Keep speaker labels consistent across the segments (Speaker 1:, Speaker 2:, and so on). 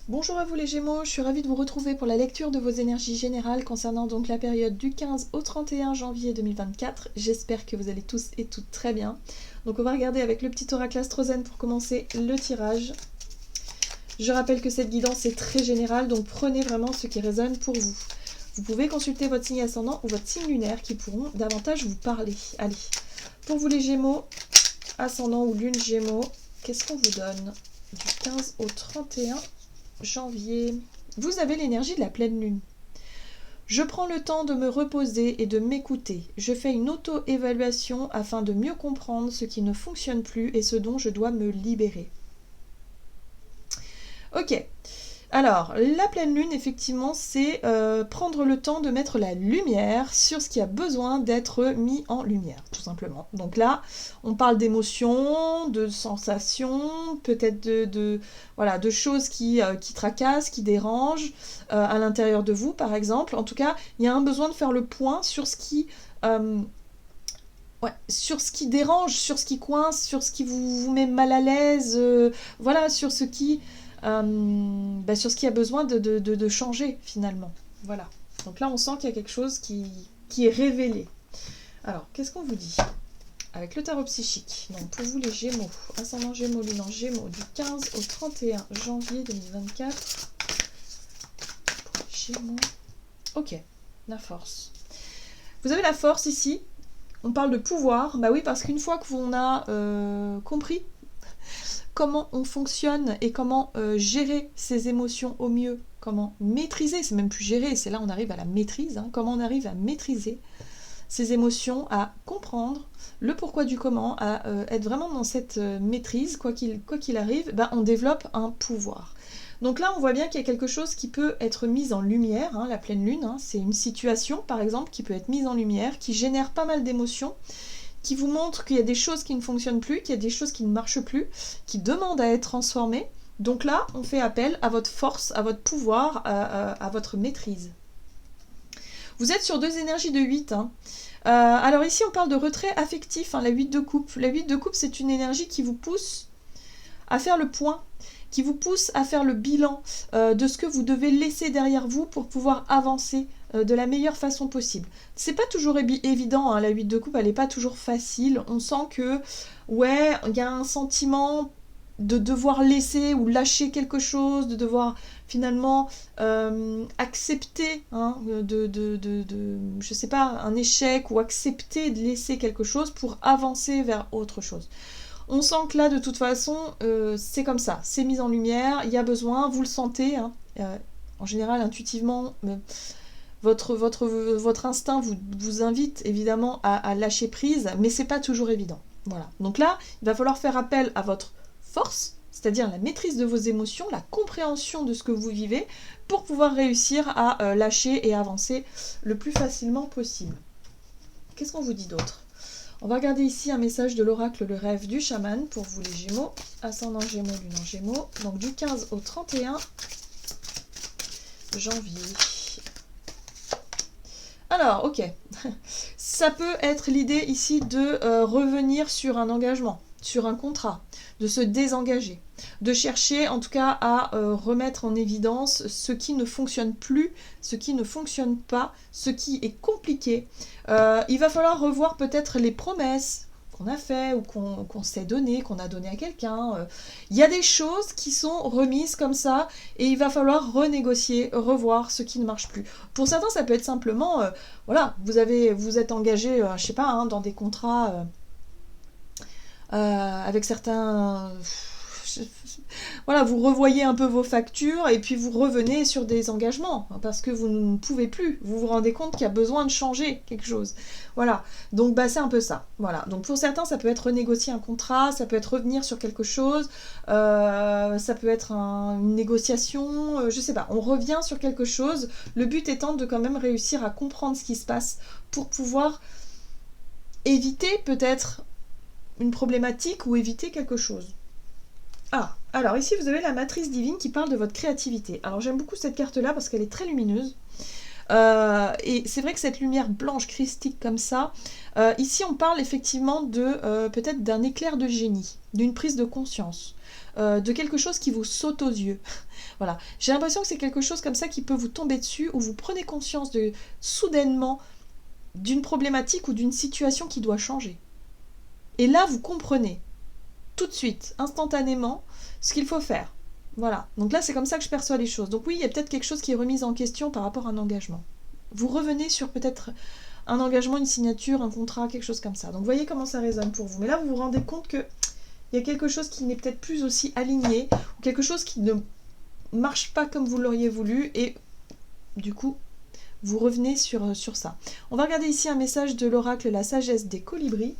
Speaker 1: Bonjour à vous les Gémeaux, je suis ravie de vous retrouver pour la lecture de vos énergies générales concernant donc la période du 15 au 31 janvier 2024. J'espère que vous allez tous et toutes très bien. Donc on va regarder avec le petit oracle Astrozen pour commencer le tirage. Je rappelle que cette guidance est très générale, donc prenez vraiment ce qui résonne pour vous. Vous pouvez consulter votre signe ascendant ou votre signe lunaire qui pourront davantage vous parler. Allez, pour vous les Gémeaux, ascendant ou lune Gémeaux, qu'est-ce qu'on vous donne du 15 au 31 janvier? Vous avez l'énergie de la pleine lune. Je prends le temps de me reposer et de m'écouter. Je fais une auto-évaluation afin de mieux comprendre ce qui ne fonctionne plus et ce dont je dois me libérer. Ok. Alors, la pleine lune, effectivement, c'est prendre le temps de mettre la lumière sur ce qui a besoin d'être mis en lumière, tout simplement. Donc là, on parle d'émotions, de sensations, peut-être voilà, de choses qui tracassent, qui dérangent à l'intérieur de vous, par exemple. En tout cas, il y a un besoin de faire le point sur ce qui... sur ce qui dérange, sur ce qui coince, sur ce qui vous met mal à l'aise, voilà, sur ce qui sur ce qui a besoin de changer finalement. Voilà. Donc là, on sent qu'il y a quelque chose qui est révélé. Alors, qu'est-ce qu'on vous dit avec le tarot psychique? Donc, pour vous les Gémeaux, ascendant Gémeaux, lune en Gémeaux, du 15 au 31 janvier 2024. Pour les Gémeaux. Ok, la force. Vous avez la force ici. On parle de pouvoir. Bah oui, parce qu'une fois qu'on a compris comment on fonctionne et comment gérer ses émotions au mieux, comment maîtriser, c'est même plus gérer, c'est là on arrive à la maîtrise, comment on arrive à maîtriser ses émotions, à comprendre le pourquoi du comment, à être vraiment dans cette maîtrise, quoi qu'il arrive, on développe un pouvoir. Donc là, on voit bien qu'il y a quelque chose qui peut être mis en lumière, la pleine lune, c'est une situation, par exemple, qui peut être mise en lumière, qui génère pas mal d'émotions, qui vous montre qu'il y a des choses qui ne fonctionnent plus, qu'il y a des choses qui ne marchent plus, qui demandent à être transformées. Donc là, on fait appel à votre force, à votre pouvoir, à votre maîtrise. Vous êtes sur deux énergies de 8. Alors ici, on parle de retrait affectif, la 8 de coupe. La 8 de coupe, c'est une énergie qui vous pousse à faire le point, qui vous pousse à faire le bilan de ce que vous devez laisser derrière vous pour pouvoir avancer de la meilleure façon possible. C'est pas toujours évident, la 8 de coupe, elle n'est pas toujours facile. On sent que, ouais, il y a un sentiment de devoir laisser ou lâcher quelque chose, de devoir finalement accepter je sais pas, un échec ou accepter de laisser quelque chose pour avancer vers autre chose. On sent que là, de toute façon, c'est comme ça, c'est mis en lumière, il y a besoin, vous le sentez, en général, intuitivement, votre instinct vous invite évidemment à lâcher prise, mais c'est pas toujours évident. Voilà. Donc là, il va falloir faire appel à votre force, c'est-à-dire la maîtrise de vos émotions, la compréhension de ce que vous vivez, pour pouvoir réussir à lâcher et avancer le plus facilement possible. Qu'est-ce qu'on vous dit d'autre? On va regarder ici un message de l'oracle Le Rêve du Chaman pour vous les Gémeaux, ascendant Gémeaux, lune en Gémeaux, donc du 15 au 31 janvier. Alors, ok, ça peut être l'idée ici de revenir sur un engagement, sur un contrat, de se désengager, de chercher en tout cas à remettre en évidence ce qui ne fonctionne plus, ce qui ne fonctionne pas, ce qui est compliqué. Il va falloir revoir peut-être les promesses qu'on a fait ou qu'on s'est donné, qu'on a donné à quelqu'un. Il y a des choses qui sont remises comme ça et il va falloir renégocier, revoir ce qui ne marche plus. Pour certains, ça peut être simplement, voilà, vous êtes engagé, je sais pas, dans des contrats avec certains... Voilà, vous revoyez un peu vos factures et puis vous revenez sur des engagements parce que vous ne pouvez plus. Vous vous rendez compte qu'il y a besoin de changer quelque chose. Voilà, donc c'est un peu ça. Voilà, donc pour certains, ça peut être renégocier un contrat, ça peut être revenir sur quelque chose, ça peut être une négociation, je sais pas. On revient sur quelque chose. Le but étant de quand même réussir à comprendre ce qui se passe pour pouvoir éviter peut-être une problématique ou éviter quelque chose. Ah, alors ici vous avez la matrice divine qui parle de votre créativité. Alors j'aime beaucoup cette carte-là parce qu'elle est très lumineuse. Et c'est vrai que cette lumière blanche christique comme ça, ici on parle effectivement de peut-être d'un éclair de génie, d'une prise de conscience, de quelque chose qui vous saute aux yeux. Voilà. J'ai l'impression que c'est quelque chose comme ça qui peut vous tomber dessus, où vous prenez conscience de soudainement d'une problématique ou d'une situation qui doit changer. Et là, vous comprenez tout de suite, instantanément, ce qu'il faut faire. Voilà. Donc là, c'est comme ça que je perçois les choses. Donc oui, il y a peut-être quelque chose qui est remis en question par rapport à un engagement. Vous revenez sur peut-être un engagement, une signature, un contrat, quelque chose comme ça. Donc voyez comment ça résonne pour vous. Mais là, vous vous rendez compte que il y a quelque chose qui n'est peut-être plus aussi aligné, ou quelque chose qui ne marche pas comme vous l'auriez voulu, et du coup, vous revenez sur ça. On va regarder ici un message de l'oracle La Sagesse des Colibris.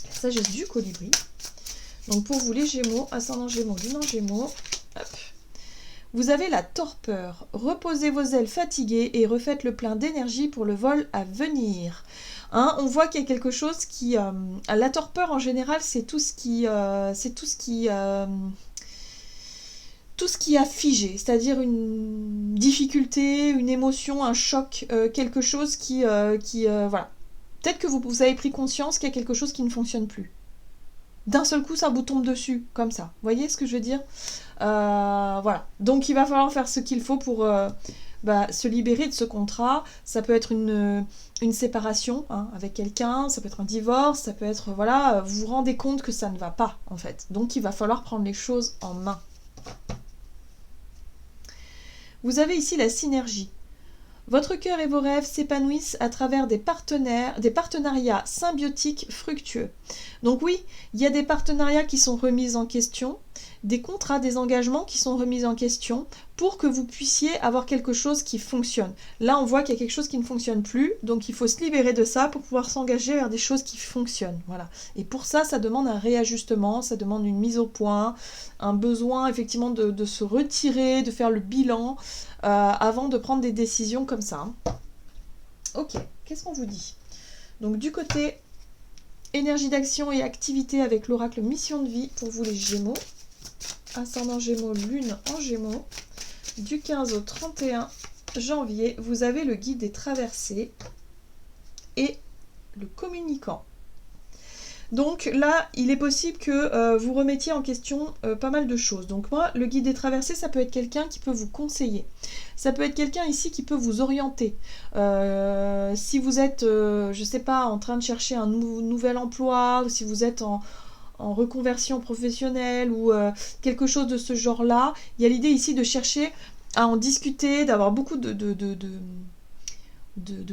Speaker 1: La Sagesse du Colibri. Donc pour vous les Gémeaux, ascendant Gémeaux, lune en Gémeaux, hop. Vous avez la torpeur. Reposez vos ailes fatiguées et refaites le plein d'énergie pour le vol à venir. Hein, on voit qu'il y a quelque chose qui... la torpeur en général, c'est tout ce qui a figé, c'est-à-dire une difficulté, une émotion, un choc, quelque chose qui voilà. Peut-être que vous avez pris conscience qu'il y a quelque chose qui ne fonctionne plus. D'un seul coup, ça vous tombe dessus, comme ça. Vous voyez ce que je veux dire? Voilà. Donc, il va falloir faire ce qu'il faut pour se libérer de ce contrat. Ça peut être une séparation avec quelqu'un, ça peut être un divorce, ça peut être, voilà, vous vous rendez compte que ça ne va pas, en fait. Donc, il va falloir prendre les choses en main. Vous avez ici la synergie. Votre cœur et vos rêves s'épanouissent à travers des partenariats symbiotiques fructueux. Donc oui, il y a des partenariats qui sont remis en question, des contrats, des engagements qui sont remis en question pour que vous puissiez avoir quelque chose qui fonctionne. Là, on voit qu'il y a quelque chose qui ne fonctionne plus, donc il faut se libérer de ça pour pouvoir s'engager vers des choses qui fonctionnent. Voilà. Et pour ça, ça demande un réajustement, ça demande une mise au point, un besoin effectivement de se retirer, de faire le bilan avant de prendre des décisions comme ça. Ok, qu'est-ce qu'on vous dit? Donc du côté énergie d'action et activité avec l'oracle mission de vie pour vous les Gémeaux. Ascendant Gémeaux, lune en Gémeaux. Du 15 au 31 janvier, vous avez le guide des traversées et le communicant. Donc là, il est possible que vous remettiez en question pas mal de choses. Donc moi, le guide des traversées, ça peut être quelqu'un qui peut vous conseiller. Ça peut être quelqu'un ici qui peut vous orienter. Si vous êtes, je sais pas, en train de chercher un nouvel emploi, ou si vous êtes en reconversion professionnelle ou quelque chose de ce genre-là, il y a l'idée ici de chercher à en discuter, d'avoir beaucoup de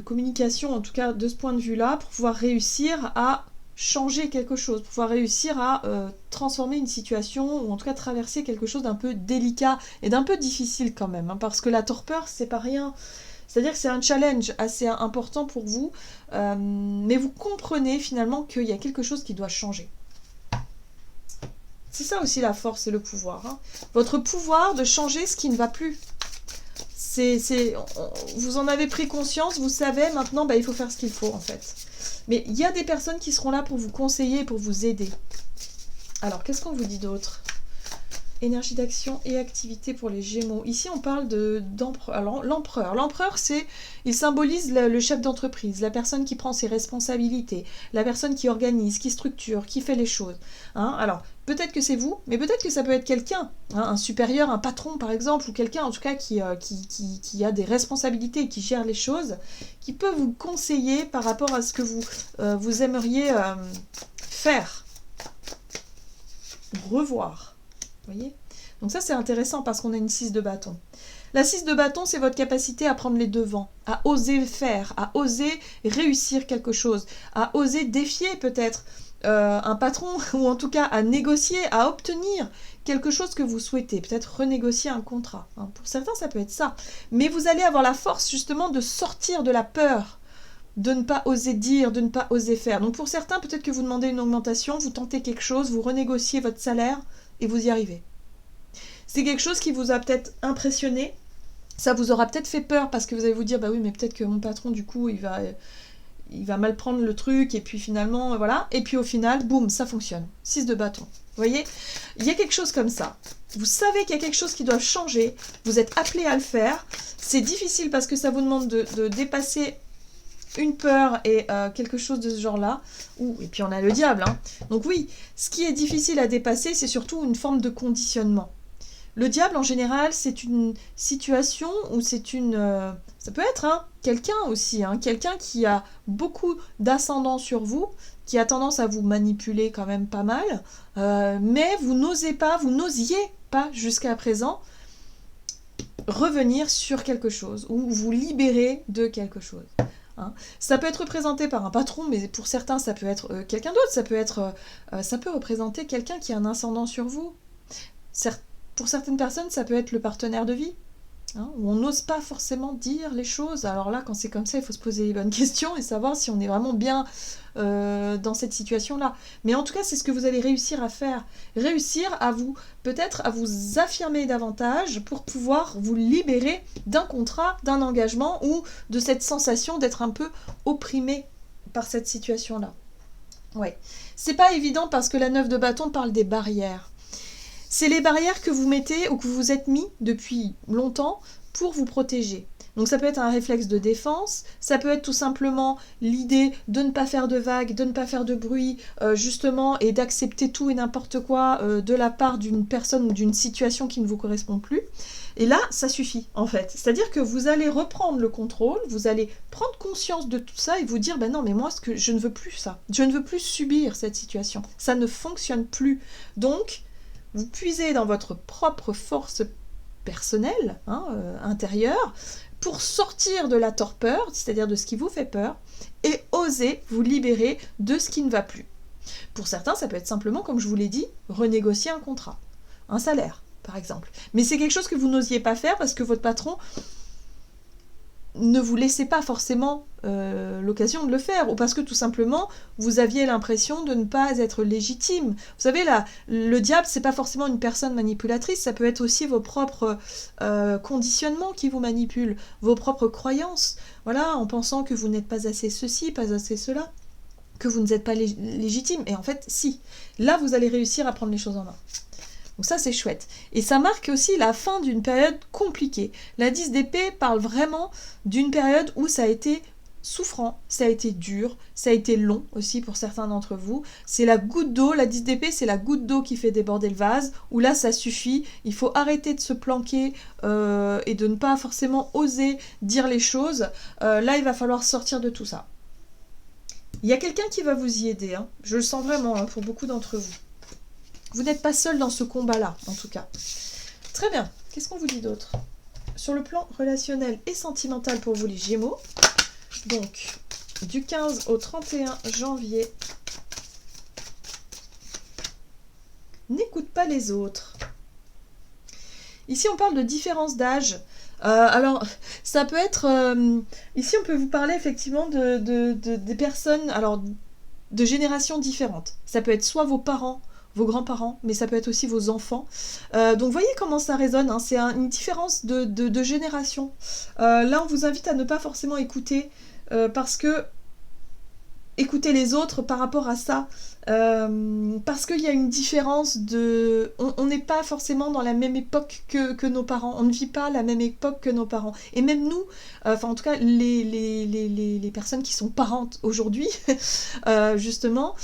Speaker 1: communication, en tout cas de ce point de vue-là, pour pouvoir réussir à changer quelque chose, pour pouvoir réussir à transformer une situation, ou en tout cas traverser quelque chose d'un peu délicat et d'un peu difficile quand même, parce que la torpeur, c'est pas rien. C'est-à-dire que c'est un challenge assez important pour vous, mais vous comprenez finalement qu'il y a quelque chose qui doit changer. C'est ça aussi la force et le pouvoir. Votre pouvoir de changer ce qui ne va plus. Vous en avez pris conscience, vous savez, maintenant, il faut faire ce qu'il faut, en fait. Mais il y a des personnes qui seront là pour vous conseiller, pour vous aider. Alors, qu'est-ce qu'on vous dit d'autre? Énergie d'action et activité pour les Gémeaux. Ici, on parle d'empereur. Alors, l'empereur. L'empereur, il symbolise le chef d'entreprise, la personne qui prend ses responsabilités, la personne qui organise, qui structure, qui fait les choses. Alors, peut-être que c'est vous, mais peut-être que ça peut être quelqu'un, un supérieur, un patron par exemple, ou quelqu'un en tout cas qui a des responsabilités, qui gère les choses, qui peut vous conseiller par rapport à ce que vous aimeriez faire, revoir. Vous voyez? Donc ça c'est intéressant parce qu'on a une 6 de bâton. La 6 de bâton, c'est votre capacité à prendre les devants, à oser faire, à oser réussir quelque chose, à oser défier peut-être un patron, ou en tout cas à négocier, à obtenir quelque chose que vous souhaitez, peut-être renégocier un contrat. Pour certains, ça peut être ça. Mais vous allez avoir la force justement de sortir de la peur, de ne pas oser dire, de ne pas oser faire. Donc pour certains, peut-être que vous demandez une augmentation, vous tentez quelque chose, vous renégociez votre salaire et vous y arrivez. C'est quelque chose qui vous a peut-être impressionné, ça vous aura peut-être fait peur parce que vous allez vous dire, bah oui, mais peut-être que mon patron, du coup, il va mal prendre le truc, et puis finalement, voilà. Et puis au final, boum, ça fonctionne. 6 de bâton. Vous voyez? Il y a quelque chose comme ça. Vous savez qu'il y a quelque chose qui doit changer, vous êtes appelé à le faire. C'est difficile parce que ça vous demande de dépasser une peur et quelque chose de ce genre-là. Et puis on a le diable. Donc oui, ce qui est difficile à dépasser, c'est surtout une forme de conditionnement. Le diable, en général, c'est une situation où c'est une... ça peut être quelqu'un aussi, quelqu'un qui a beaucoup d'ascendant sur vous, qui a tendance à vous manipuler quand même pas mal, mais vous n'osiez pas jusqu'à présent revenir sur quelque chose, ou vous libérer de quelque chose. Ça peut être représenté par un patron, mais pour certains, ça peut être quelqu'un d'autre, ça peut représenter quelqu'un qui a un ascendant sur vous. Pour certaines personnes, ça peut être le partenaire de vie, où on n'ose pas forcément dire les choses. Alors là, quand c'est comme ça, il faut se poser les bonnes questions et savoir si on est vraiment bien dans cette situation-là. Mais en tout cas, c'est ce que vous allez réussir à faire. Réussir à peut-être à vous affirmer davantage pour pouvoir vous libérer d'un contrat, d'un engagement ou de cette sensation d'être un peu opprimé par cette situation-là. Ouais. C'est pas évident parce que la 9 de bâton parle des barrières. C'est les barrières que vous mettez ou que vous vous êtes mis depuis longtemps pour vous protéger. Donc ça peut être un réflexe de défense, ça peut être tout simplement l'idée de ne pas faire de vagues, de ne pas faire de bruit, justement, et d'accepter tout et n'importe quoi de la part d'une personne ou d'une situation qui ne vous correspond plus. Et là, ça suffit, en fait. C'est-à-dire que vous allez reprendre le contrôle, vous allez prendre conscience de tout ça et vous dire, ben non, mais moi, je ne veux plus ça. Je ne veux plus subir cette situation. Ça ne fonctionne plus. Donc, vous puisez dans votre propre force personnelle, intérieure, pour sortir de la torpeur, c'est-à-dire de ce qui vous fait peur, et oser vous libérer de ce qui ne va plus. Pour certains, ça peut être simplement, comme je vous l'ai dit, renégocier un contrat, un salaire, par exemple. Mais c'est quelque chose que vous n'osiez pas faire parce que votre patron ne vous laissait pas forcément l'occasion de le faire, ou parce que tout simplement vous aviez l'impression de ne pas être légitime. Vous savez, là, le diable, c'est pas forcément une personne manipulatrice, ça peut être aussi vos propres conditionnements qui vous manipulent, vos propres croyances, voilà, en pensant que vous n'êtes pas assez ceci, pas assez cela, que vous n'êtes pas légitime, et en fait, si. Là, vous allez réussir à prendre les choses en main. Donc ça, c'est chouette. Et ça marque aussi la fin d'une période compliquée. La 10 d'épée parle vraiment d'une période où ça a été souffrant, ça a été dur, ça a été long aussi pour certains d'entre vous. C'est la goutte d'eau, la 10 d'épée, c'est la goutte d'eau qui fait déborder le vase, où là, ça suffit. Il faut arrêter de se planquer et de ne pas forcément oser dire les choses. Là, il va falloir sortir de tout ça. Il y a quelqu'un qui va vous y aider, je le sens vraiment pour beaucoup d'entre vous. Vous n'êtes pas seul dans ce combat-là, en tout cas. Très bien. Qu'est-ce qu'on vous dit d'autre? Sur le plan relationnel et sentimental pour vous, les Gémeaux, donc, du 15 au 31 janvier, n'écoute pas les autres. Ici, on parle de différence d'âge. Alors, ça peut être... ici, on peut vous parler effectivement des personnes, alors, de générations différentes. Ça peut être soit vos parents, vos grands-parents, mais ça peut être aussi vos enfants. Donc voyez comment ça résonne, c'est une différence de génération. Là, on vous invite à ne pas forcément écouter, parce que écouter les autres par rapport à ça, parce qu'il y a une différence de... On n'est pas forcément dans la même époque que nos parents, on ne vit pas la même époque que nos parents. Et même nous, en tout cas les personnes qui sont parentes aujourd'hui, justement,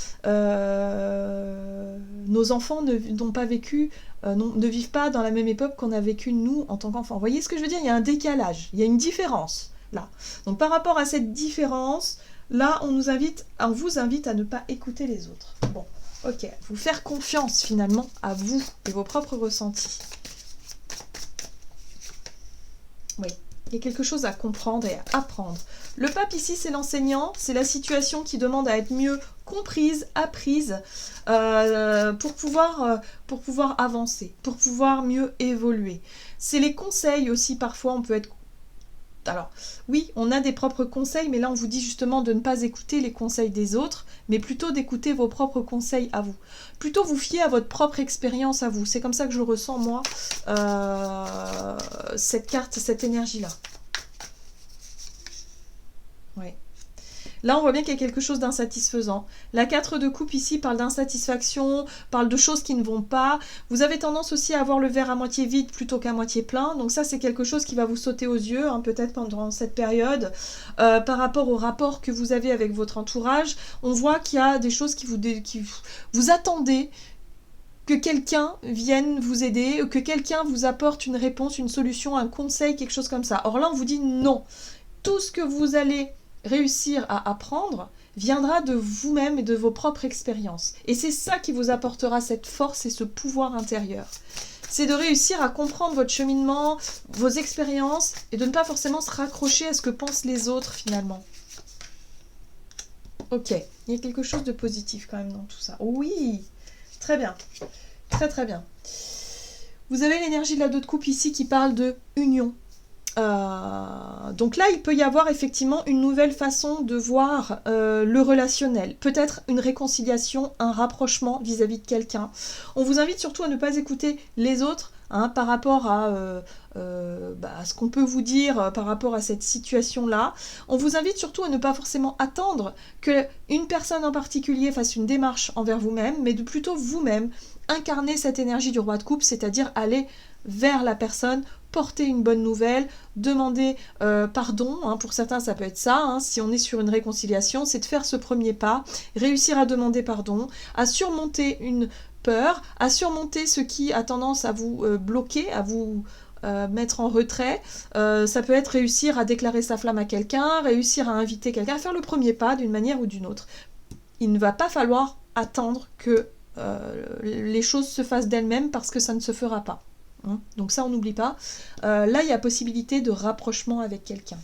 Speaker 1: nos enfants n'ont pas vécu, ne vivent pas dans la même époque qu'on a vécu nous en tant qu'enfants. Vous voyez ce que je veux dire? Il y a un décalage, il y a une différence là. Donc par rapport à cette différence, là, on vous invite à ne pas écouter les autres. Bon, ok. Vous faire confiance, finalement, à vous et vos propres ressentis. Oui, il y a quelque chose à comprendre et à apprendre. Le pape, ici, c'est l'enseignant. C'est la situation qui demande à être mieux comprise, apprise, pour pouvoir avancer, pour pouvoir mieux évoluer. C'est les conseils aussi, parfois, on peut être... Alors, oui, on a des propres conseils, mais là, on vous dit justement de ne pas écouter les conseils des autres, mais plutôt d'écouter vos propres conseils à vous. Plutôt vous fier à votre propre expérience à vous. C'est comme ça que je ressens, moi, cette carte, cette énergie-là. Oui. Là, on voit bien qu'il y a quelque chose d'insatisfaisant. La 4 de coupe ici parle d'insatisfaction, parle de choses qui ne vont pas. Vous avez tendance aussi à avoir le verre à moitié vide plutôt qu'à moitié plein. Donc ça, c'est quelque chose qui va vous sauter aux yeux, peut-être pendant cette période. Par rapport au rapport que vous avez avec votre entourage, on voit qu'il y a des choses qui vous attendez que quelqu'un vienne vous aider, que quelqu'un vous apporte une réponse, une solution, un conseil, quelque chose comme ça. Or là, on vous dit non. Tout ce que vous allez réussir à apprendre viendra de vous-même et de vos propres expériences. Et c'est ça qui vous apportera cette force et ce pouvoir intérieur. C'est de réussir à comprendre votre cheminement, vos expériences, et de ne pas forcément se raccrocher à ce que pensent les autres finalement. Ok, il y a quelque chose de positif quand même dans tout ça. Oui, très bien, très très bien. Vous avez l'énergie de la 2 de coupe ici qui parle de union. Donc là, il peut y avoir effectivement une nouvelle façon de voir le relationnel. Peut-être une réconciliation, un rapprochement vis-à-vis de quelqu'un. On vous invite surtout à ne pas écouter les autres par rapport à ce qu'on peut dire par rapport à cette situation-là. On vous invite surtout à ne pas forcément attendre qu'une personne en particulier fasse une démarche envers vous-même, mais de plutôt vous-même incarner cette énergie du roi de coupe, c'est-à-dire aller vers la personne, porter une bonne nouvelle, demander pardon, pour certains ça peut être ça, si on est sur une réconciliation, c'est de faire ce premier pas, réussir à demander pardon, à surmonter une peur, à surmonter ce qui a tendance à vous bloquer, à vous mettre en retrait. Ça peut être réussir à déclarer sa flamme à quelqu'un, réussir à inviter quelqu'un à faire le premier pas d'une manière ou d'une autre. Il ne va pas falloir attendre que les choses se fassent d'elles-mêmes parce que ça ne se fera pas. Donc ça, on n'oublie pas. Là, il y a possibilité de rapprochement avec quelqu'un.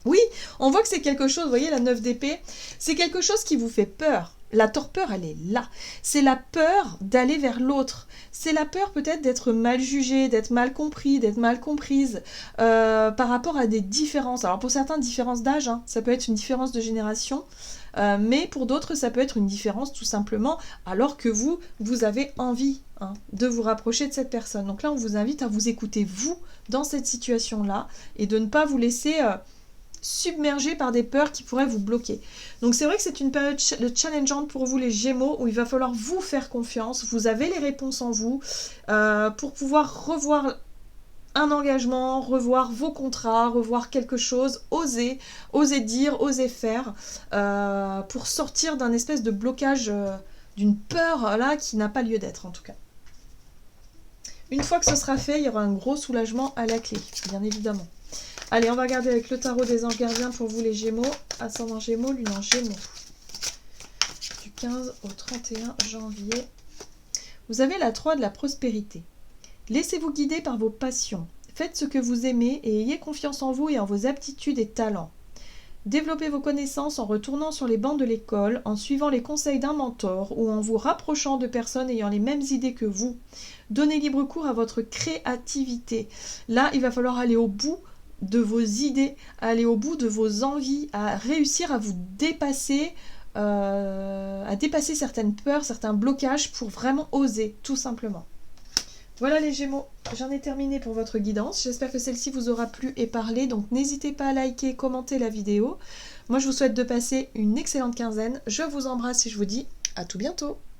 Speaker 1: Oui, on voit que c'est quelque chose, vous voyez, la 9 d'épée, c'est quelque chose qui vous fait peur. La torpeur, elle est là. C'est la peur d'aller vers l'autre. C'est la peur peut-être d'être mal jugé, d'être mal compris, d'être mal comprise par rapport à des différences. Alors pour certains, différences d'âge, ça peut être une différence de génération. Mais pour d'autres, ça peut être une différence tout simplement alors que vous avez envie de vous rapprocher de cette personne. Donc là, on vous invite à vous écouter, vous, dans cette situation-là, et de ne pas vous laisser submerger par des peurs qui pourraient vous bloquer. Donc c'est vrai que c'est une période challengeante pour vous, les Gémeaux, où il va falloir vous faire confiance. Vous avez les réponses en vous pour pouvoir revoir un engagement, revoir vos contrats, revoir quelque chose, oser dire, oser faire, pour sortir d'un espèce de blocage, d'une peur là qui n'a pas lieu d'être en tout cas. Une fois que ce sera fait, il y aura un gros soulagement à la clé, bien évidemment. Allez, on va regarder avec le tarot des anges gardiens pour vous les Gémeaux, ascendant Gémeaux, lune en Gémeaux. Du 15 au 31 janvier. Vous avez la 3 de la prospérité. Laissez-vous guider par vos passions. Faites ce que vous aimez et ayez confiance en vous et en vos aptitudes et talents. Développez vos connaissances en retournant sur les bancs de l'école, en suivant les conseils d'un mentor ou en vous rapprochant de personnes ayant les mêmes idées que vous. Donnez libre cours à votre créativité. Là, il va falloir aller au bout de vos idées, aller au bout de vos envies, à réussir à vous dépasser, à dépasser certaines peurs, certains blocages pour vraiment oser, tout simplement. Voilà les Gémeaux, j'en ai terminé pour votre guidance. J'espère que celle-ci vous aura plu et parlé. Donc n'hésitez pas à liker, commenter la vidéo. Moi je vous souhaite de passer une excellente quinzaine. Je vous embrasse et je vous dis à tout bientôt.